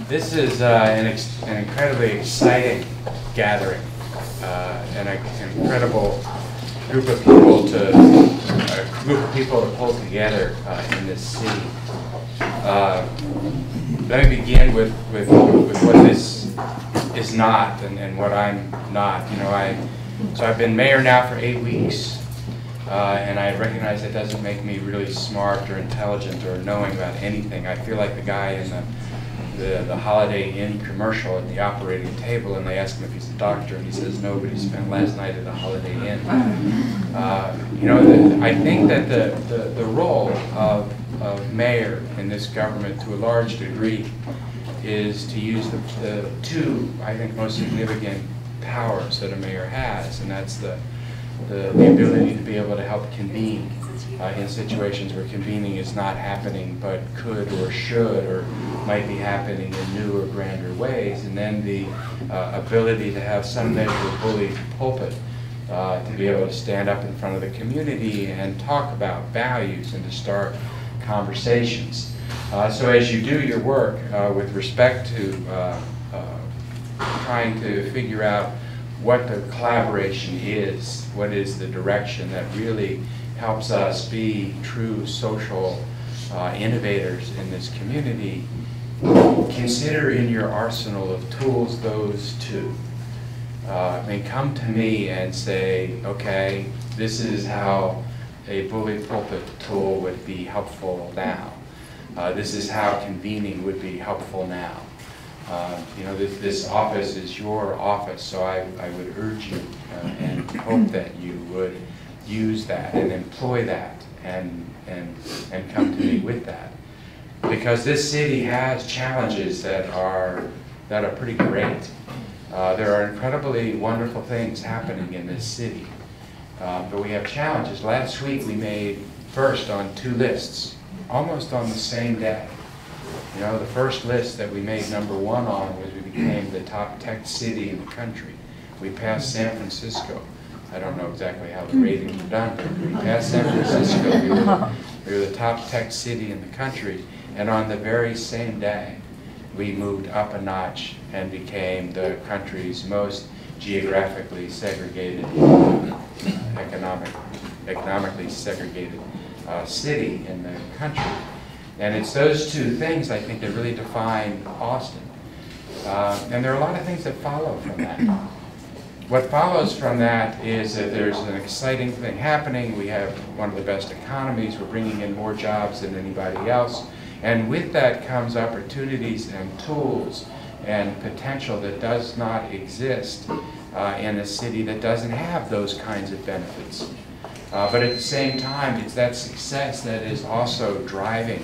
This is an incredibly exciting gathering, and an incredible group of people to pull together in this city. Let me begin with what this is not and what I'm not. You know, so I've been mayor now for 8 weeks. And I recognize that doesn't make me really smart or intelligent or knowing about anything. I feel like the guy in the Holiday Inn commercial at the operating table, and they ask him if he's a doctor, and he says no, but he spent last night at the Holiday Inn. You know, I think that the role of mayor in this government, to a large degree, is to use the two, I think, most significant powers that a mayor has, and that's the ability to be able to help convene in situations where convening is not happening but could or should or might be happening in new or grander ways, and then the ability to have some measure of bully pulpit to be able to stand up in front of the community and talk about values and to start conversations. So as you do your work with respect to trying to figure out what the collaboration is, what is the direction that really helps us be true social innovators in this community, consider in your arsenal of tools those two. I mean, come to me and say, okay, this is how a bully pulpit tool would be helpful now. This is how convening would be helpful now. You know, this office is your office, so I would urge you and hope that you would use that and employ that and come to me with that. Because this city has challenges that are pretty great. There are incredibly wonderful things happening in this city, but we have challenges. Last week we made first on 2 lists, almost on the same day. You know, the first list that we made #1 on was we became the top tech city in the country. We passed San Francisco. I don't know exactly how the ratings were done, but we passed San Francisco. We were the top tech city in the country. And on the very same day, we moved up a notch and became the country's most geographically segregated, economically segregated city in the country. And it's those 2 things, I think, that really define Austin. And there are a lot of things that follow from that. What follows from that is that there's an exciting thing happening. We have one of the best economies. We're bringing in more jobs than anybody else. And with that comes opportunities and tools and potential that does not exist in a city that doesn't have those kinds of benefits. But at the same time, it's that success that is also driving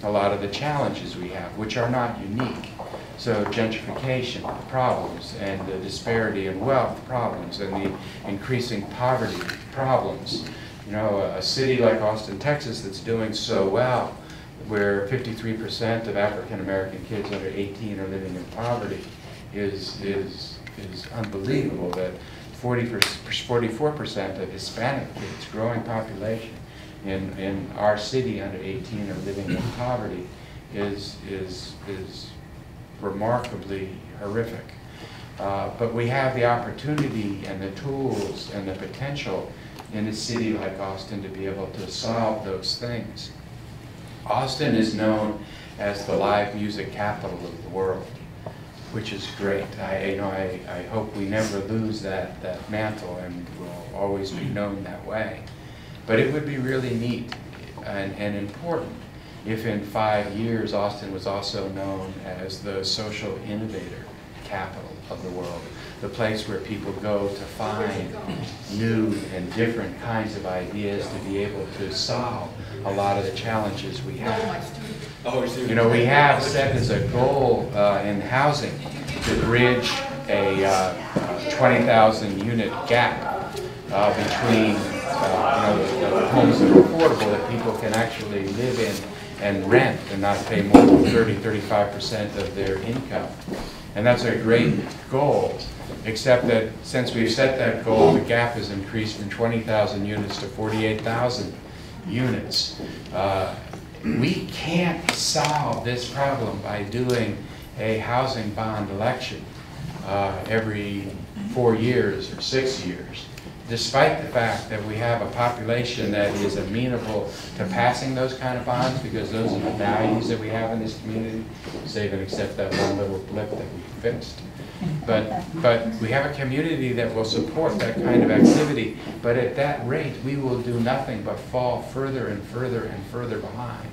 a lot of the challenges we have, which are not unique. So gentrification problems and the disparity in wealth problems and the increasing poverty problems. You know, a city like Austin, Texas that's doing so well, where 53% of African American kids under 18 are living in poverty is unbelievable. That 44% of Hispanic kids, growing population, in our city under 18 are living in poverty is remarkably horrific. But we have the opportunity and the tools and the potential in a city like Austin to be able to solve those things. Austin is known as the live music capital of the world, which is great. I hope we never lose that mantle and will always be known that way. But it would be really neat and important if in 5 years Austin was also known as the social innovator capital of the world, the place where people go to find new and different kinds of ideas to be able to solve a lot of the challenges we have. You know, we have set as a goal in housing to bridge a 20,000 unit gap between the homes that are affordable that people can actually live in and rent and not pay more than 35% of their income. And that's a great goal, except that since we've set that goal, the gap has increased from 20,000 units to 48,000 units. We can't solve this problem by doing a housing bond election every 4 years or 6 years, despite the fact that we have a population that is amenable to passing those kind of bonds because those are the values that we have in this community, save and except that one little blip that we fixed. But we have a community that will support that kind of activity, but at that rate we will do nothing but fall further and further and further behind.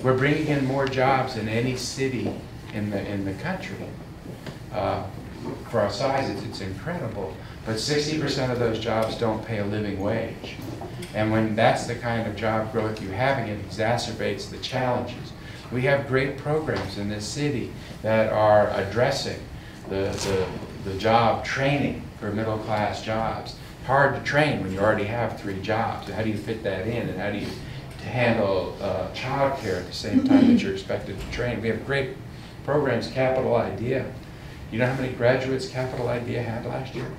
We're bringing in more jobs than any city in the country. For our size, it's incredible. But 60% of those jobs don't pay a living wage. And when that's the kind of job growth you're having, it exacerbates the challenges. We have great programs in this city that are addressing the job training for middle class jobs. Hard to train when you already have 3 jobs. How do you fit that in? And how do you handle child care at the same time that you're expected to train? We have great programs. Capital Idea. You know how many graduates Capital Idea had last year?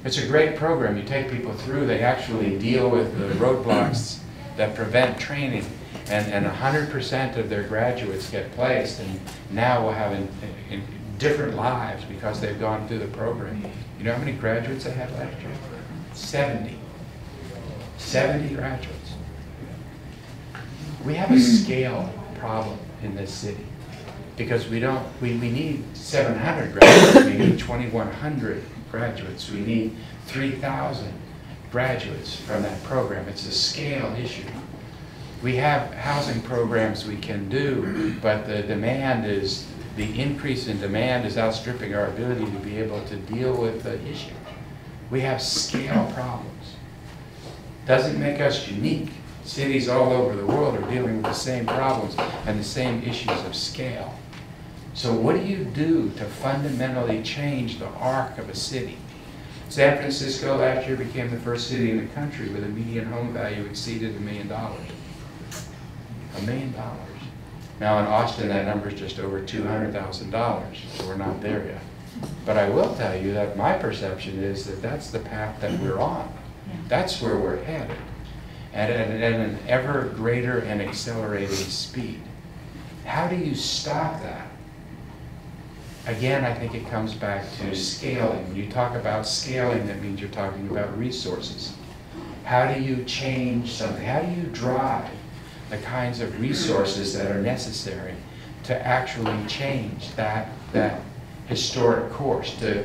It's a great program. You take people through. They actually deal with the roadblocks that prevent training. And 100% of their graduates get placed, and now will have in different lives because they've gone through the program. You know how many graduates they had last year? 70. 70 graduates. We have a scale problem in this city because we need 700 graduates, we need 2,100 graduates, we need 3,000 graduates from that program. It's a scale issue. We have housing programs we can do, but the increase in demand is outstripping our ability to be able to deal with the issue. We have scale problems. Doesn't make us unique. Cities all over the world are dealing with the same problems and the same issues of scale. So what do you do to fundamentally change the arc of a city? San Francisco last year became the first city in the country with a median home value exceeded $1 million. $1 million. Now in Austin, that number is just over $200,000, so we're not there yet. But I will tell you that my perception is that that's the path that we're on. That's where we're headed, at an ever greater and accelerating speed. How do you stop that? Again, I think it comes back to scaling. When you talk about scaling, that means you're talking about resources. How do you change something? How do you drive the kinds of resources that are necessary to actually change that historic course? To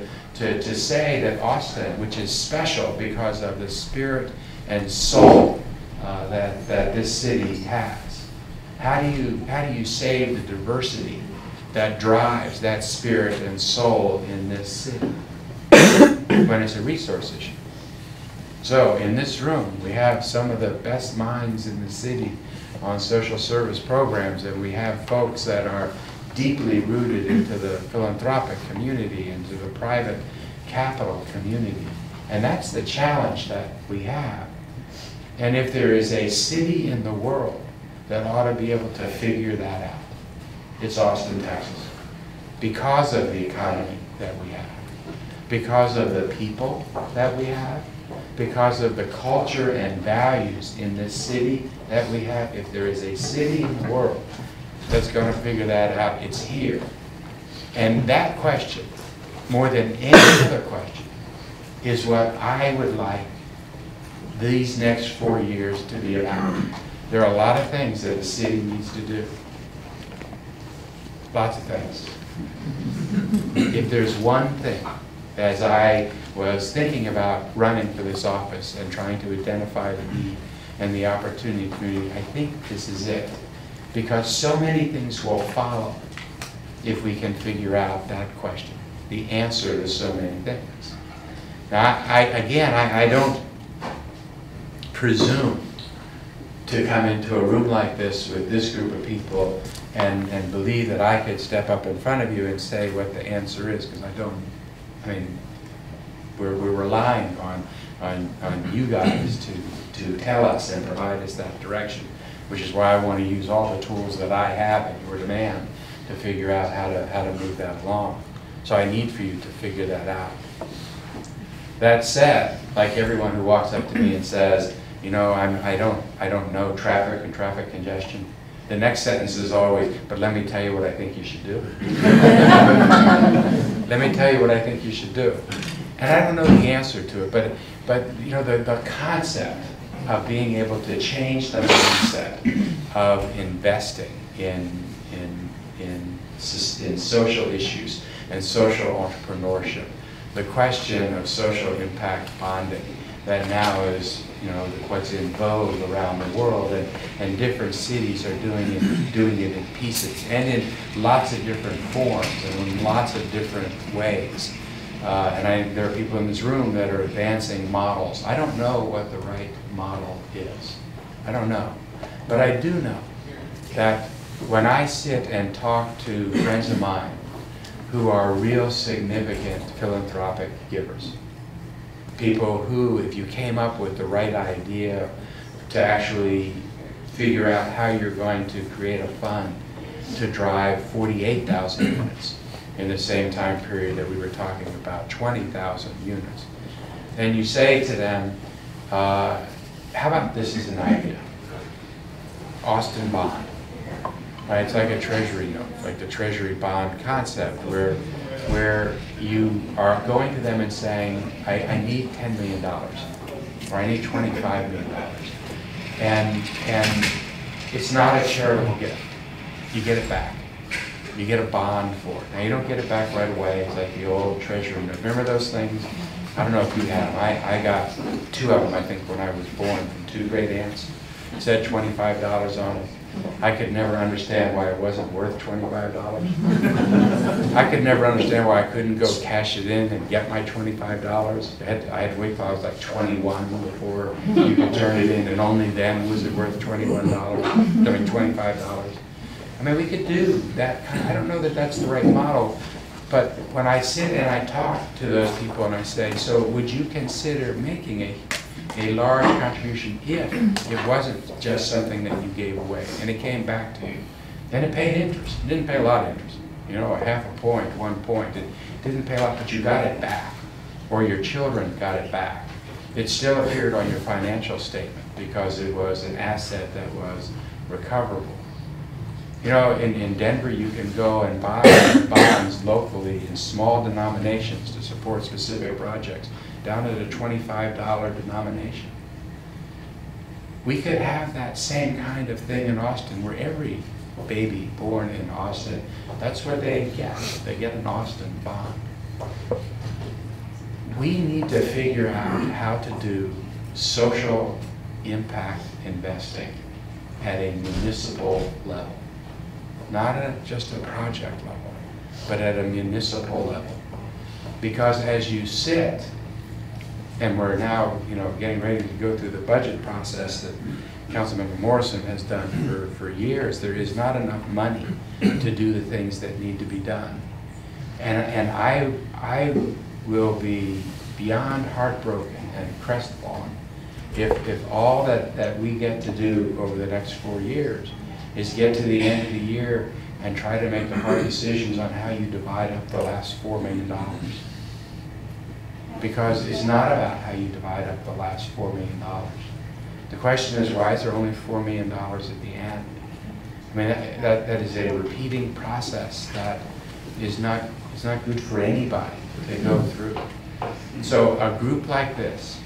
say that Austin, which is special because of the spirit and soul that this city has, how do you save the diversity that drives that spirit and soul in this city when it's a resource issue? So in this room, we have some of the best minds in the city on social service programs, and we have folks that are deeply rooted into the philanthropic community, into the private capital community. And that's the challenge that we have. And if there is a city in the world that ought to be able to figure that out, it's Austin, Texas. Because of the economy that we have, because of the people that we have, because of the culture and values in this city that we have. If there is a city in the world that's going to figure that out, it's here. And that question, more than any other question, is what I would like these next 4 years to be about. There are a lot of things that a city needs to do. Lots of things. If there's one thing, as I was thinking about running for this office and trying to identify the need and the opportunity community, I think this is it. Because so many things will follow if we can figure out that question, the answer to so many things. Now, I don't presume to come into a room like this with this group of people and believe that I could step up in front of you and say what the answer is, because I don't. I mean, we're relying on you guys to tell us and provide us that direction, which is why I want to use all the tools that I have at your demand to figure out how to move that along. So I need for you to figure that out. That said, like everyone who walks up to me and says, you know, I don't know traffic and traffic congestion, the next sentence is always, but let me tell you what I think you should do. Let me tell you what I think you should do. And I don't know the answer to it, but you know, the concept of being able to change the mindset of investing in social issues and social entrepreneurship. The question of social impact bonding that now is, you know, what's in vogue around the world, and different cities are doing it in pieces and in lots of different forms and in lots of different ways. And there are people in this room that are advancing models. I don't know what the right model is. I don't know. But I do know that when I sit and talk to friends of mine who are real significant philanthropic givers, people who, if you came up with the right idea to actually figure out how you're going to create a fund to drive 48,000 units in the same time period that we were talking about 20,000 units, and you say to them, how about this as an idea? Austin bond. Right? It's like a treasury note, like the treasury bond concept, where you are going to them and saying, I need $10 million, or I need $25 million. And it's not a charitable gift. You get it back. You get a bond for it. Now, you don't get it back right away. It's like the old treasury note. Remember those things? I don't know if you have them. I got 2 of them, I think, when I was born from 2 great aunts. It said $25 on it. I could never understand why it wasn't worth $25. I could never understand why I couldn't go cash it in and get my $25. I had to wait till I was like 21 before you could turn it in, and only then was it worth $21. I mean, $25. I mean, we could do that. I don't know that that's the right model, but when I sit and I talk to those people and I say, so would you consider making a large contribution if it wasn't just something that you gave away and it came back to you? Then it paid interest. It didn't pay a lot of interest. You know, a half a point, 1 point. It didn't pay a lot, but you got it back, or your children got it back. It still appeared on your financial statement because it was an asset that was recoverable. You know, in Denver, you can go and buy bonds locally in small denominations to support specific projects, down at a $25 denomination. We could have that same kind of thing in Austin, where every baby born in Austin, that's what they get. They get an Austin bond. We need to figure out how to do social impact investing at a municipal level. Not at just a project level, but at a municipal level. Because as you sit, and we're now, you know, getting ready to go through the budget process that Councilmember Morrison has done for years, there is not enough money to do the things that need to be done. And I will be beyond heartbroken and crestfallen if all that we get to do over the next 4 years is get to the end of the year and try to make the hard decisions on how you divide up the last $4 million. Because it's not about how you divide up the last $4 million. The question is, why is there only $4 million at the end? I mean, that is a repeating process that is not good for anybody to go through. So a group like this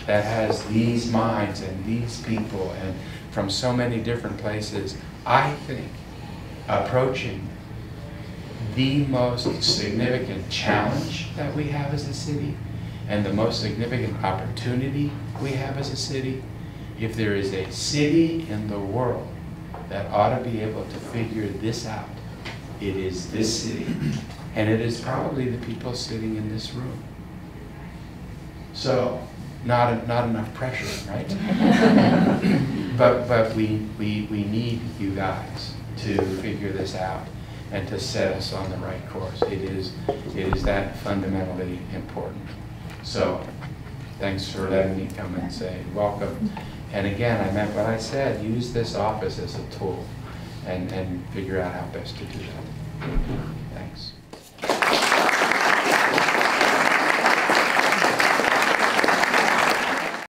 that has these minds and these people and from so many different places, I think approaching the most significant challenge that we have as a city and the most significant opportunity we have as a city, if there is a city in the world that ought to be able to figure this out, it is this city. And it is probably the people sitting in this room. So, not enough pressure, right? but we need you guys to figure this out and to set us on the right course. It is that fundamentally important. So, thanks for letting me come and say welcome. And again, I meant what I said. Use this office as a tool and figure out how best to do that. Thanks.